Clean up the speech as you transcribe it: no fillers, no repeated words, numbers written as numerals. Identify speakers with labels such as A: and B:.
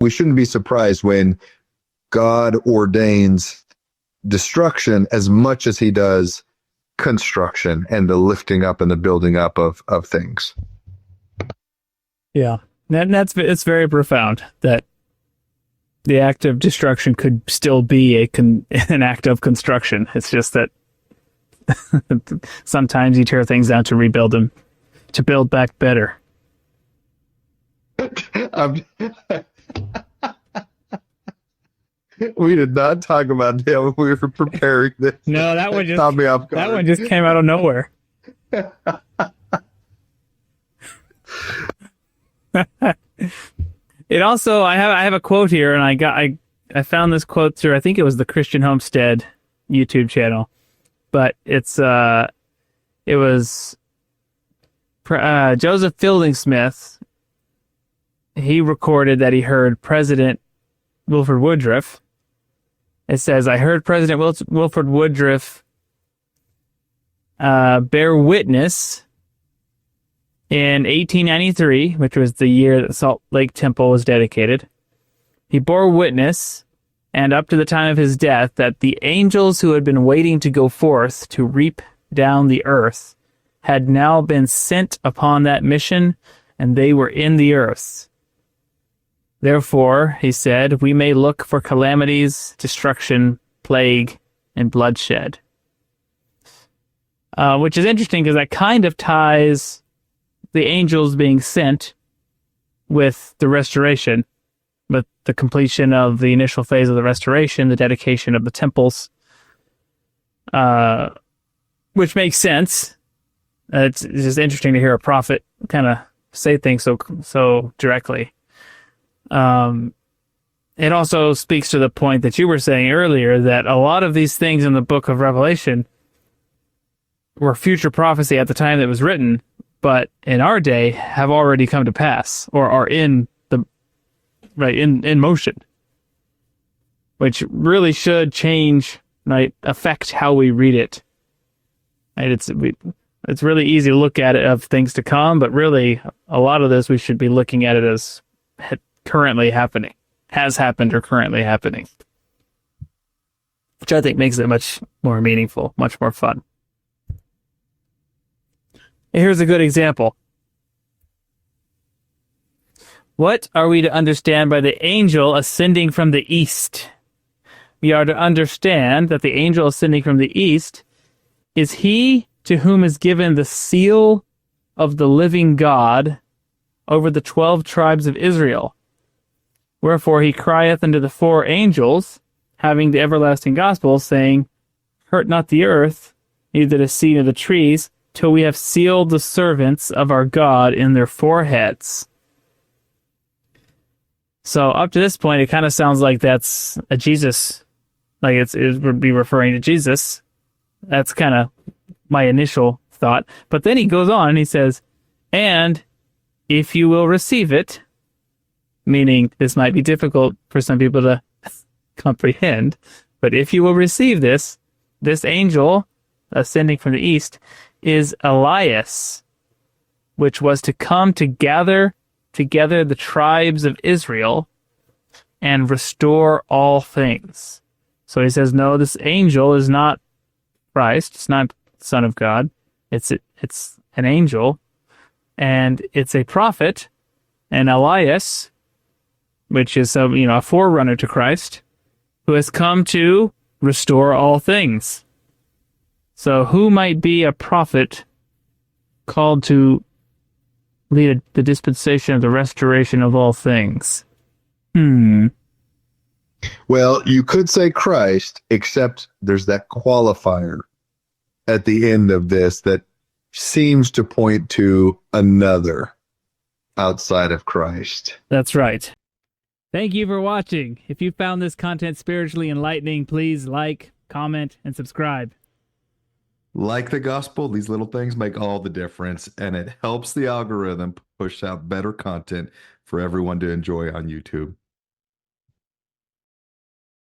A: we shouldn't be surprised when God ordains destruction as much as he does construction and the lifting up and the building up of things.
B: Yeah. It's very profound that the act of destruction could still be an act of construction. It's just that sometimes you tear things down to rebuild them, to build back better.
A: We did not talk about that when we were preparing this.
B: No, that one just came out of nowhere. It also, I have a quote here, and I found this quote through, I think it was the Christian Homestead YouTube channel, but it was Joseph Fielding Smith. He recorded that he heard President Wilford Woodruff. It says, I heard President Wilford Woodruff bear witness in 1893, which was the year that Salt Lake Temple was dedicated. He bore witness, and up to the time of his death, that the angels who had been waiting to go forth to reap down the earth had now been sent upon that mission, and they were in the earth. Therefore, he said, we may look for calamities, destruction, plague, and bloodshed. Which is interesting because that kind of ties the angels being sent with the restoration, with the completion of the initial phase of the restoration, the dedication of the temples, which makes sense. It's just interesting to hear a prophet kind of say things so directly. It also speaks to the point that you were saying earlier, that a lot of these things in the book of Revelation were future prophecy at the time that it was written, but in our day have already come to pass or are in motion, which really should change, right, affect how we read it. Right? It's really easy to look at it of things to come, but really a lot of this we should be looking at it as currently happening, has happened or currently happening, which I think makes it much more meaningful, much more fun. Here's a good example. What are we to understand by the angel ascending from the east? We are to understand that the angel ascending from the east is he to whom is given the seal of the living God over the 12 tribes of Israel. Wherefore he crieth unto the 4 angels, having the everlasting gospel, saying, hurt not the earth, neither the sea nor the trees, till we have sealed the servants of our God in their foreheads. So up to this point, it kind of sounds like that's a Jesus, like it would be referring to Jesus. That's kind of my initial thought. But then he goes on and he says, and if you will receive it, meaning this might be difficult for some people to comprehend, but if you will receive this angel ascending from the east is Elias, which was to come to gather together the tribes of Israel and restore all things. So he says, no, this angel is not Christ. It's not the Son of God. It's an angel, and it's a prophet, and Elias, which is a forerunner to Christ, who has come to restore all things. So who might be a prophet called to lead the dispensation of the restoration of all things?
A: Well, you could say Christ, except there's that qualifier at the end of this that seems to point to another outside of Christ.
B: That's right. Thank you for watching. If you found this content spiritually enlightening, please like, comment, and subscribe.
A: Like the gospel, these little things make all the difference, and it helps the algorithm push out better content for everyone to enjoy on YouTube.